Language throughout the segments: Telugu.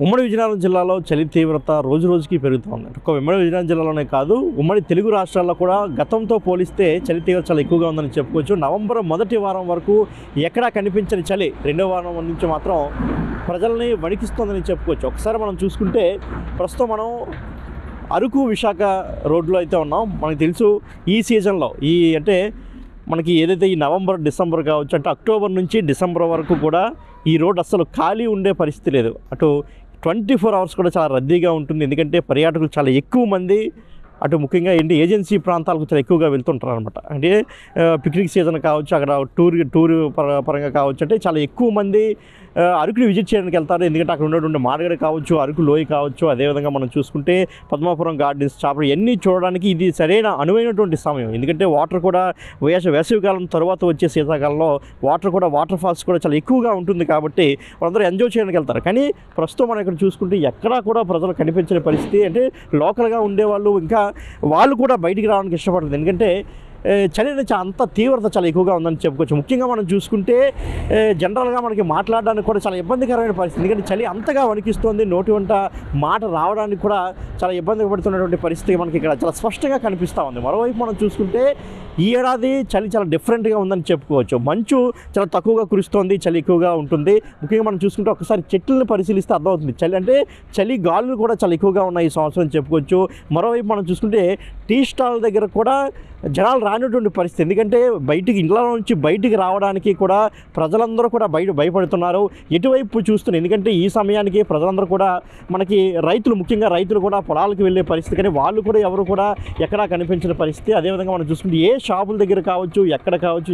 ఉమ్మడి విజయనగరం జిల్లాలో చలి తీవ్రత రోజు రోజుకి పెరుగుతోంది. ఒక ఉమ్మడి విజయనగరం జిల్లాలోనే కాదు, ఉమ్మడి తెలుగు రాష్ట్రాల్లో కూడా గతంతో పోలిస్తే చలి తీవ్రత చాలా ఎక్కువగా ఉందని చెప్పుకోవచ్చు. నవంబర్ మొదటి వారం వరకు ఎక్కడా కనిపించని చలి రెండో వారం నుంచి మాత్రం ప్రజల్ని వణికిస్తోందని చెప్పుకోవచ్చు. ఒకసారి మనం చూసుకుంటే ప్రస్తుతం మనం అరకు విశాఖ రోడ్లో అయితే ఉన్నాం. మనకు తెలుసు ఈ సీజన్లో అంటే మనకి ఏదైతే ఈ నవంబర్ డిసెంబర్ కావచ్చు, అంటే అక్టోబర్ నుంచి డిసెంబర్ వరకు కూడా ఈ రోడ్ అస్సలు ఖాళీ ఉండే పరిస్థితి లేదు. అటు 24 అవర్స్ కూడా చాలా రద్దీగా ఉంటుంది. ఎందుకంటే పర్యాటకులు చాలా ఎక్కువ మంది అటు ముఖ్యంగా ఏజెన్సీ ప్రాంతాలకు చాలా ఎక్కువగా వెళ్తుంటారు అనమాట. అంటే పిక్నిక్ సీజన్ కావచ్చు, అక్కడ టూర్ పరంగా కావచ్చు, అంటే చాలా ఎక్కువ మంది అరకుని విజిట్ చేయడానికి వెళ్తారు. ఎందుకంటే అక్కడ ఉన్నటువంటి మాడగడ కావచ్చు, అరకు లోయ కావచ్చు, అదేవిధంగా మనం చూసుకుంటే పద్మాపురం గార్డెన్స్, చాపలు ఇవన్నీ చూడడానికి ఇది సరైన అనువైనటువంటి సమయం. ఎందుకంటే వాటర్ కూడా వేసవికాలం తర్వాత వచ్చే శీతాకాలంలో వాటర్ ఫాల్స్ కూడా చాలా ఎక్కువగా ఉంటుంది కాబట్టి వాళ్ళందరూ ఎంజాయ్ చేయడానికి వెళ్తారు. కానీ ప్రస్తుతం మనం ఇక్కడ చూసుకుంటే ఎక్కడా కూడా ప్రజలు కనిపించిన పరిస్థితి. అంటే లోకల్గా ఉండేవాళ్ళు ఇంకా వాళ్ళు కూడా బయటికి రావడానికి ఇష్టపడలేదు. ఎందుకంటే చలి అంత తీవ్రత చాలా ఎక్కువగా ఉందని చెప్పుకోవచ్చు. ముఖ్యంగా మనం చూసుకుంటే జనరల్గా మనకి మాట్లాడడానికి కూడా చాలా ఇబ్బందికరమైన పరిస్థితి. ఎందుకంటే చలి అంతగా వణికిస్తోంది, నోటి వెంట మాట రావడానికి కూడా చాలా ఇబ్బంది పడుతున్నటువంటి పరిస్థితి మనకి ఇక్కడ చాలా స్పష్టంగా కనిపిస్తూ ఉంది. మరోవైపు మనం చూసుకుంటే ఈ ఏడాది చలి చాలా డిఫరెంట్గా ఉందని చెప్పుకోవచ్చు. మంచు చాలా తక్కువగా కురుస్తోంది, చలి ఎక్కువగా ఉంటుంది. ముఖ్యంగా మనం చూసుకుంటే ఒకసారి చెట్లను పరిశీలిస్తే అర్థమవుతుంది. చలి గాలులు కూడా చాలా ఎక్కువగా ఉన్నాయి ఈ సంవత్సరం చెప్పుకోవచ్చు. మరోవైపు మనం చూసుకుంటే టీ స్టాల్ దగ్గర కూడా జనాలు రానటువంటి పరిస్థితి. ఎందుకంటే ఇంట్లో నుంచి బయటికి రావడానికి కూడా ప్రజలందరూ కూడా భయపడుతున్నారు. ఎటువైపు చూస్తున్నారు. ఎందుకంటే ఈ సమయానికి ప్రజలందరూ కూడా మనకి ముఖ్యంగా రైతులు కూడా పొలాలకు వెళ్ళే పరిస్థితి, కానీ వాళ్ళు కూడా ఎవరు కూడా ఎక్కడా కనిపించిన పరిస్థితి. అదేవిధంగా మనం చూసుకుంటే ఏ షాపుల దగ్గర కావచ్చు,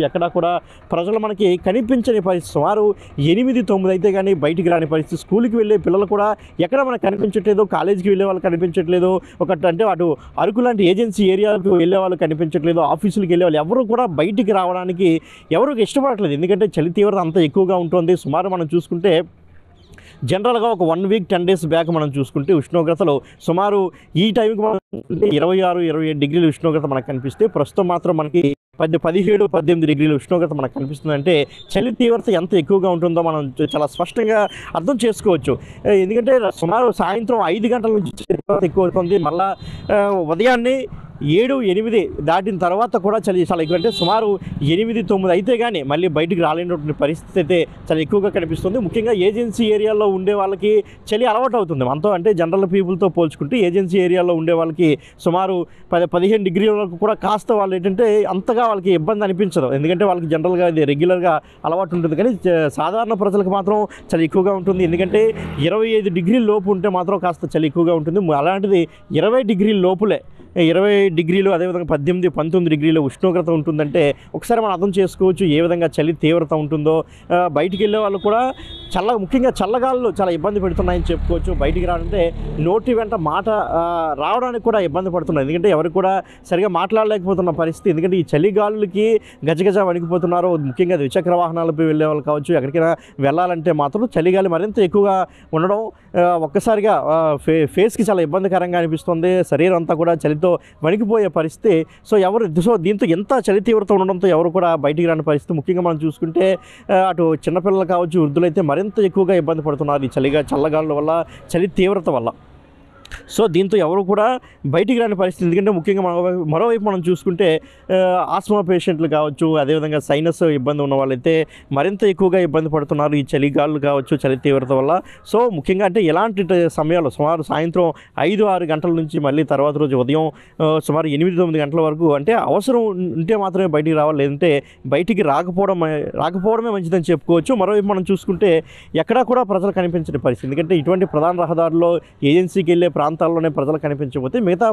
ఎక్కడా కూడా ప్రజలు మనకి కనిపించని పరిస్థితి. సుమారు 8-9 అయితే కానీ బయటికి రాని పరిస్థితి. స్కూల్కి వెళ్ళే పిల్లలు కూడా ఎక్కడ మనకు కనిపించట్లేదు, కాలేజీకి వెళ్ళే వాళ్ళు కనిపించట్లేదు. అంటే అటు అరకు లాంటి ఏజెన్సీ ఏరియాలకు వెళ్ళే వాళ్ళు కనిపించట్లేదు, ఆఫీసులకు వెళ్ళే వాళ్ళు ఎవరు కూడా బయటికి రావడానికి ఎవరికి ఇష్టపడట్లేదు. ఎందుకంటే చలి తీవ్రత అంత ఎక్కువగా ఉంటుంది. సుమారు మనం చూసుకుంటే జనరల్గా ఒక 1 వీక్ 10 డేస్ బ్యాక్ మనం చూసుకుంటే ఉష్ణోగ్రతలు సుమారు ఈ టైంకి మనం 26-27 డిగ్రీల ఉష్ణోగ్రత మనకు కనిపిస్తే ప్రస్తుతం మాత్రం మనకి 17-18 డిగ్రీల ఉష్ణోగ్రత మనకు కనిపిస్తుంది. అంటే చలి తీవ్రత ఎంత ఎక్కువగా ఉంటుందో మనం చాలా స్పష్టంగా అర్థం చేసుకోవచ్చు. ఎందుకంటే సుమారు సాయంత్రం 5 గంటల నుంచి తీవ్రత ఎక్కువ అవుతుంది. మళ్ళీ ఉదయాన్నే 7-8 దాటిన తర్వాత కూడా చలి చాలా ఎక్కువ. అంటే సుమారు 8-9 అయితే కానీ మళ్ళీ బయటికి రాలేనటువంటి పరిస్థితి అయితే చాలా ఎక్కువగా కనిపిస్తుంది. ముఖ్యంగా ఏజెన్సీ ఏరియాలో ఉండే వాళ్ళకి చలి అలవాటు అవుతుంది. మనతో అంటే జనరల్ పీపుల్తో పోల్చుకుంటే ఏజెన్సీ ఏరియాలో ఉండే వాళ్ళకి సుమారు 15 డిగ్రీల వరకు కూడా కాస్త వాళ్ళు ఏంటంటే అంతగా వాళ్ళకి ఇబ్బంది అనిపించదు. ఎందుకంటే వాళ్ళకి జనరల్గా ఇది రెగ్యులర్గా అలవాటు ఉంటుంది. కానీ సాధారణ ప్రజలకు మాత్రం చాలా ఎక్కువగా ఉంటుంది. ఎందుకంటే 25 డిగ్రీల లోపు ఉంటే మాత్రం కాస్త చలి ఎక్కువగా ఉంటుంది. అలాంటిది 20 డిగ్రీల లోపులే 20 డిగ్రీలు, అదేవిధంగా 18-19 డిగ్రీల ఉష్ణోగ్రత ఉంటుందంటే ఒకసారి మనం అర్థం చేసుకోవచ్చు ఏ విధంగా చలి తీవ్రత ఉంటుందో. బయటికి వెళ్ళే వాళ్ళు కూడా ముఖ్యంగా చల్లగాళ్ళు చాలా ఇబ్బంది పెడుతున్నాయని చెప్పుకోవచ్చు. బయటికి రావాలంటే నోటి వెంట మాట రావడానికి కూడా ఇబ్బంది పడుతున్నారు. ఎందుకంటే ఎవరికి కూడా సరిగా మాట్లాడలేకపోతున్న పరిస్థితి. ఎందుకంటే ఈ చలిగాలులకి గజగజ వణికిపోతున్నారు. ముఖ్యంగా ద్విచక్ర వాహనాలపై వెళ్ళే వాళ్ళు కావచ్చు, ఎక్కడికైనా వెళ్ళాలంటే మాత్రం చలిగాలి మరింత ఎక్కువగా ఉండడం ఒక్కసారిగా ఫేస్కి చాలా ఇబ్బందికరంగా అనిపిస్తుంది. శరీరం అంతా కూడా చలితో వణికిపోయే పరిస్థితి. సో దీంతో ఎంత చలి తీవ్రత ఉండడంతో ఎవరు కూడా బయటికి రాని పరిస్థితి. ముఖ్యంగా మనం చూసుకుంటే అటు చిన్నపిల్లలు కావచ్చు, వృద్ధులైతే మరింత ఎక్కువగా ఇబ్బంది పడుతున్నారు ఈ చల్లగాలుల వల్ల, చలి తీవ్రత వల్ల. సో దీంతో ఎవరు కూడా బయటికి రాని పరిస్థితి. ఎందుకంటే ముఖ్యంగా మరోవైపు మనం చూసుకుంటే ఆస్మా పేషెంట్లు కావచ్చు, అదేవిధంగా సైనస్ ఇబ్బంది ఉన్న వాళ్ళైతే మరింత ఎక్కువగా ఇబ్బంది పడుతున్నారు ఈ చలిగాలు కావచ్చు, చలి తీవ్రత వల్ల. సో ముఖ్యంగా అంటే ఎలాంటి సమయాల్లో సుమారు సాయంత్రం 5-6 గంటల నుంచి మళ్ళీ తర్వాత రోజు ఉదయం సుమారు 8-9 గంటల వరకు అంటే అవసరం ఉంటే మాత్రమే బయటికి రావాలి, లేదంటే బయటికి రాకపోవడమే మంచిదని చెప్పుకోవచ్చు. మరోవైపు మనం చూసుకుంటే ఎక్కడా కూడా ప్రజలు కనిపించని పరిస్థితి. ఎందుకంటే ఇటువంటి ప్రధాన రహదారుల్లో ఏజెన్సీకి వెళ్ళే ప్రాంతాల్లోనే ప్రజలు కనిపించకపోతే మిగతా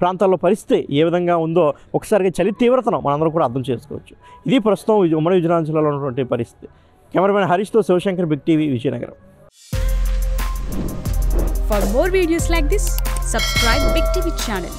ప్రాంతాల్లో పరిస్థితి ఏ విధంగా ఉందో ఒకసారిగా చలి తీవ్రతను మనందరం కూడా అర్థం చేసుకోవచ్చు. ఇది ప్రస్తుతం ఉమ్మడి విజయనగరం జిల్లాలో ఉన్నటువంటి పరిస్థితి. కెమెరామెన్ హరీష్తో Shivashankar, Big TV, Vizianagaram. For more videos like this, subscribe Big TV channel.